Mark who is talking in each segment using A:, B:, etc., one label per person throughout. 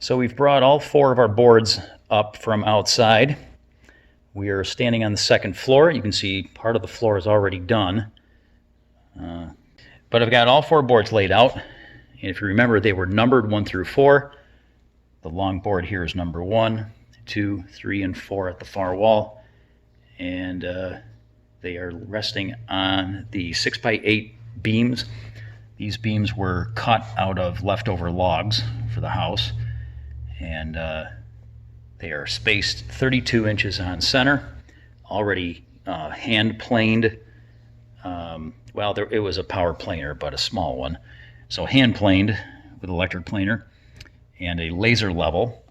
A: So we've brought all 4 of our boards up from outside. We are standing on the 2nd floor. You can see part of the floor is already done. But I've got all 4 boards laid out. And if you remember, they were numbered 1 through 4. The long board here is number 1, 2, 3, and 4 at the far wall. And they are resting on the 6x8 beams. These beams were cut out of leftover logs for the house. And they are spaced 32 inches on center, already hand planed. Well, it was a power planer, but a small one. So hand planed with electric planer and a laser level.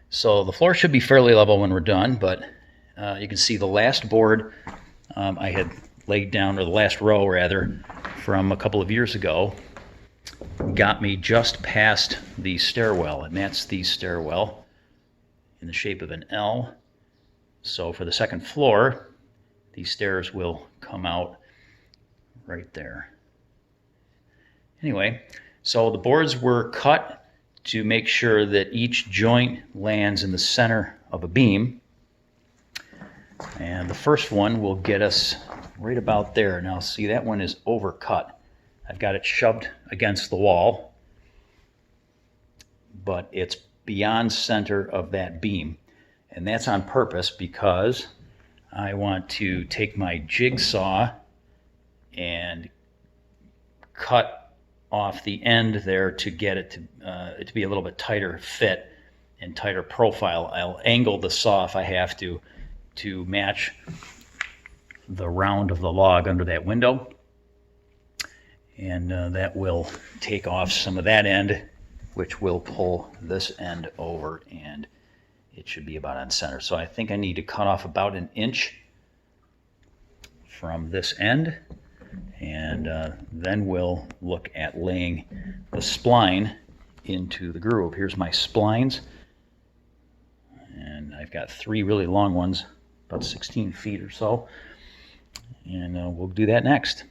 A: So the floor should be fairly level when we're done, but you can see the last board I had laid down, or the last row rather, from a couple of years ago, got me just past the stairwell, and that's the stairwell in the shape of an L. So for the 2nd floor, these stairs will come out right there. Anyway, so the boards were cut to make sure that each joint lands in the center of a beam. And the first one will get us right about there. Now see, that one is overcut. I've got it shoved against the wall, but it's beyond center of that beam. And that's on purpose because I want to take my jigsaw and cut off the end there to get it to be a little bit tighter fit and tighter profile. I'll angle the saw if I have to match the round of the log under that window. And that will take off some of that end, which will pull this end over, and it should be about on center. So I think I need to cut off about 1 inch from this end, and then we'll look at laying the spline into the groove. Here's my splines, and I've got 3 really long ones, about 16 feet or so, and we'll do that next.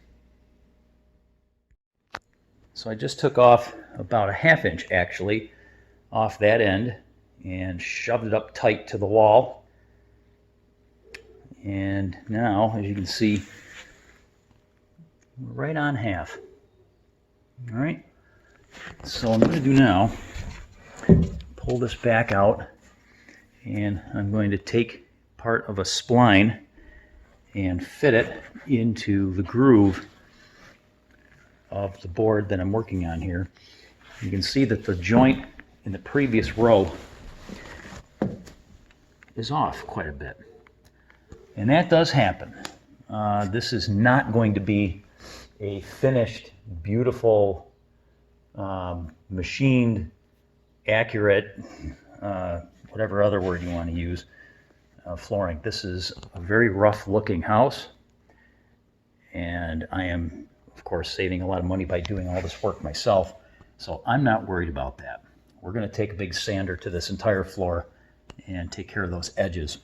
A: So I just took off about 1/2 inch actually off that end and shoved it up tight to the wall. And now, as you can see, we're right on half. All right. So what I'm going to do now, pull this back out, and I'm going to take part of a spline and fit it into the groove of the board that I'm working on here. You can see that the joint in the previous row is off quite a bit. And that does happen. This is not going to be a finished, beautiful, machined, accurate, whatever other word you want to use, flooring. This is a very rough looking house, and I am, of course, saving a lot of money by doing all this work myself, so I'm not worried about that. We're going to take a big sander to this entire floor and take care of those edges,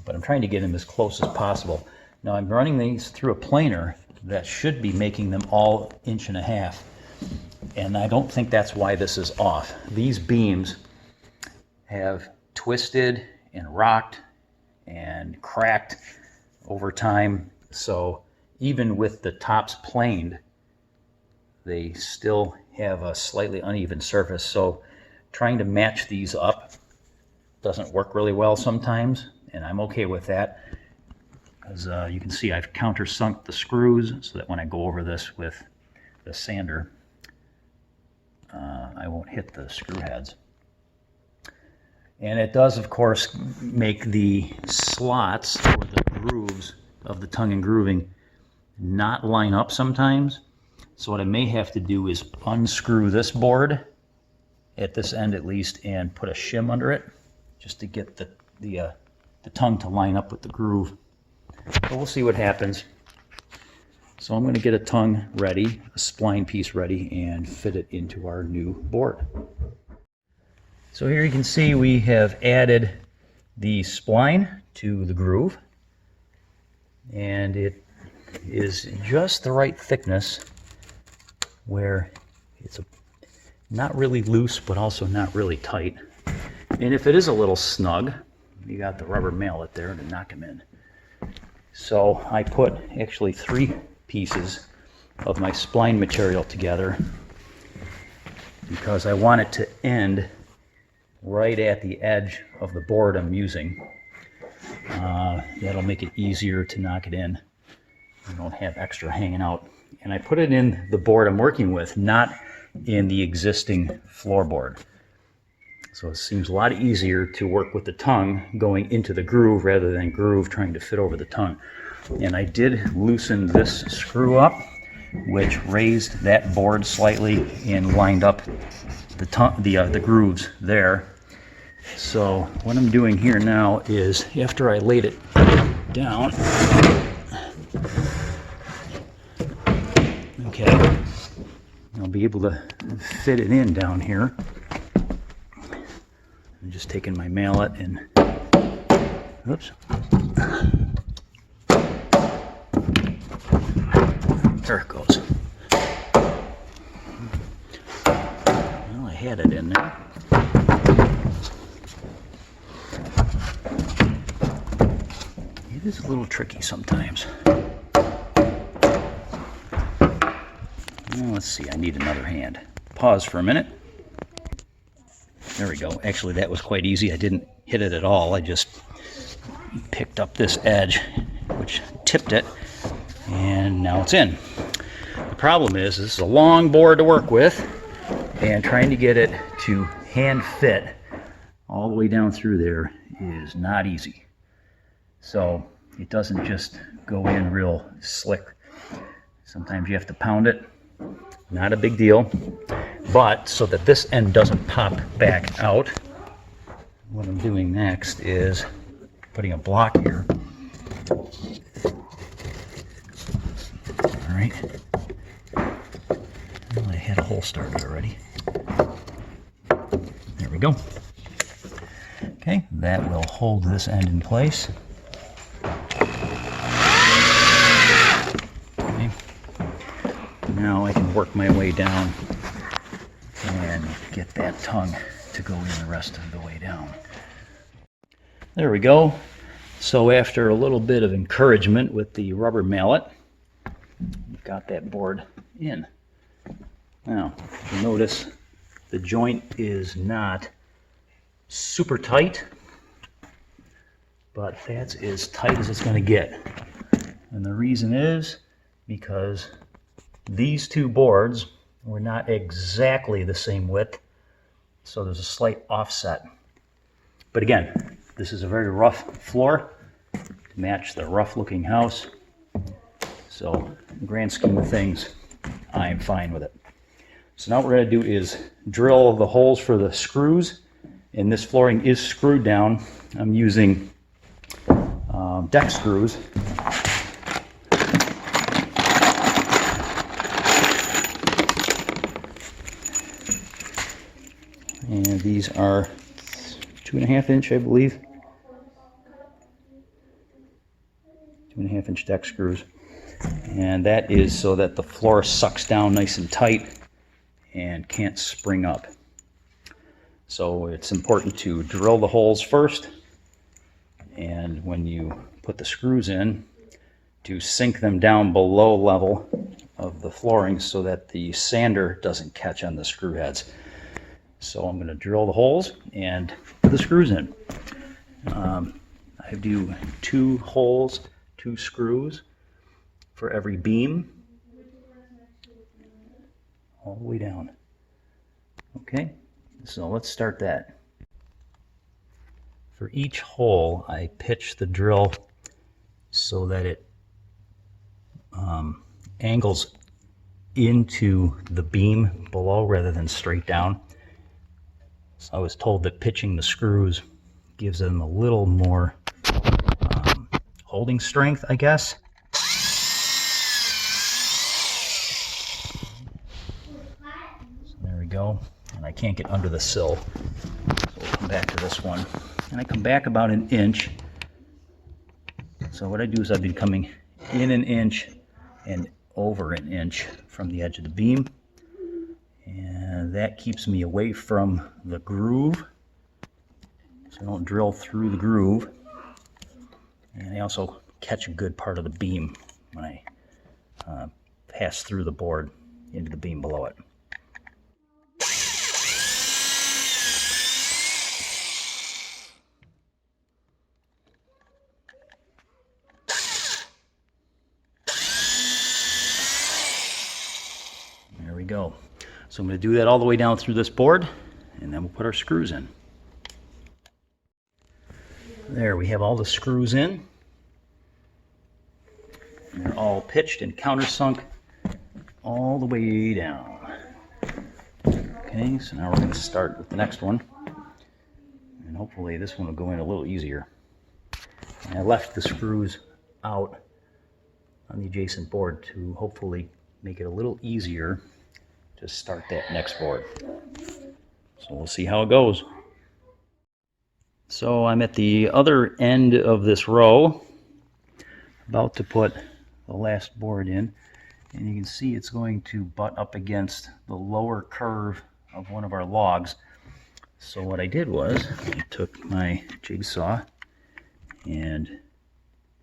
A: but I'm trying to get them as close as possible. Now I'm running these through a planer that should be making them all 1.5 inches, and I don't think that's why this is off. These beams have twisted and rocked and cracked over time, so even with the tops planed, they still have a slightly uneven surface. So trying to match these up doesn't work really well sometimes, and I'm okay with that. As you can see, I've countersunk the screws so that when I go over this with the sander, I won't hit the screw heads. And it does, of course, make the slots or the grooves of the tongue and grooving not line up sometimes. So what I may have to do is unscrew this board at this end at least and put a shim under it just to get the tongue to line up with the groove. But we'll see what happens. So I'm going to get a tongue ready, a spline piece ready, and fit it into our new board. So here you can see we have added the spline to the groove, and it is just the right thickness where it's not really loose, but also not really tight. And if it is a little snug, you got the rubber mallet there to knock them in. So I put actually 3 pieces of my spline material together because I want it to end right at the edge of the board I'm using. That'll make it easier to knock it in. You don't have extra hanging out. And I put it in the board I'm working with, not in the existing floorboard. So it seems a lot easier to work with the tongue going into the groove rather than groove trying to fit over the tongue. And I did loosen this screw up, which raised that board slightly and lined up the grooves there. So what I'm doing here now is, after I laid it down, okay, I'll be able to fit it in down here. I'm just taking my mallet and, oops, there it goes. Well, I had it in there. It is a little tricky sometimes. Well, let's see, I need another hand. Pause for a minute. There we go. Actually, that was quite easy. I didn't hit it at all. I just picked up this edge, which tipped it, and now it's in. The problem is, this is a long board to work with, and trying to get it to hand fit all the way down through there is not easy. So it doesn't just go in real slick. Sometimes you have to pound it. Not a big deal, but so that this end doesn't pop back out, what I'm doing next is putting a block here. All right. Well, I had a hole started already. There we go. Okay, that will hold this end in place. Okay. Now I can work my way down and get that tongue to go in the rest of the way down. There we go. So after a little bit of encouragement with the rubber mallet, we've got that board in. Now, you'll notice the joint is not super tight, but that's as tight as it's going to get. And the reason is because these 2 boards were not exactly the same width, so there's a slight offset. But again, this is a very rough floor to match the rough looking house. So in the grand scheme of things, I'm fine with it. So now what we're going to do is drill the holes for the screws, and this flooring is screwed down. I'm using deck screws. And these are 2.5 inch, I believe. 2.5 inch deck screws. And that is so that the floor sucks down nice and tight and can't spring up. So it's important to drill the holes first, and when you put the screws in, to sink them down below level of the flooring so that the sander doesn't catch on the screw heads. So I'm going to drill the holes and put the screws in. I do 2 holes, 2 screws for every beam, all the way down. Okay, so let's start that. For each hole, I pitch the drill so that it angles into the beam below rather than straight down. So I was told that pitching the screws gives them a little more holding strength, I guess. So there we go. And I can't get under the sill. So we'll come back to this one. And I come back about 1 inch. So what I do is I've been coming in 1 inch and over 1 inch from the edge of the beam. And that keeps me away from the groove, so I don't drill through the groove. And I also catch a good part of the beam when I pass through the board into the beam below it. There we go. So I'm going to do that all the way down through this board, and then we'll put our screws in. There, we have all the screws in. And they're all pitched and countersunk all the way down. Okay, so now we're going to start with the next one. And hopefully this one will go in a little easier. And I left the screws out on the adjacent board to hopefully make it a little easier to start that next board. So we'll see how it goes. So I'm at the other end of this row, about to put the last board in, and you can see it's going to butt up against the lower curve of one of our logs. So what I did was I took my jigsaw and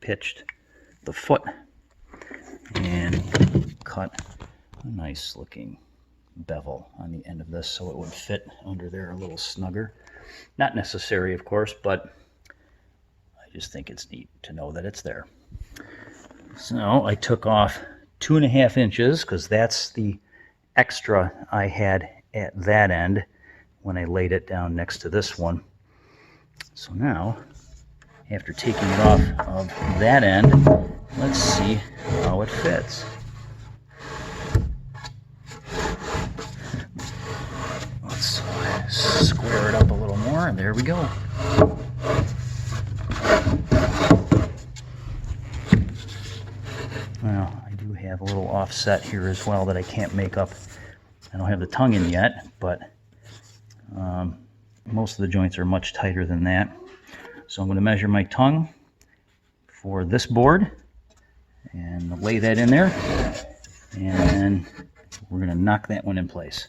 A: pitched the foot and cut a nice looking bevel on the end of this so it would fit under there a little snugger. Not necessary, of course, but I just think it's neat to know that it's there. So I took off 2.5 inches because that's the extra I had at that end when I laid it down next to this one. So now, after taking it off of that end, let's see how it fits. Let's square it up a little more, and there we go. Well, I do have a little offset here as well that I can't make up. I don't have the tongue in yet, but most of the joints are much tighter than that. So I'm going to measure my tongue for this board and lay that in there, and then we're going to knock that one in place.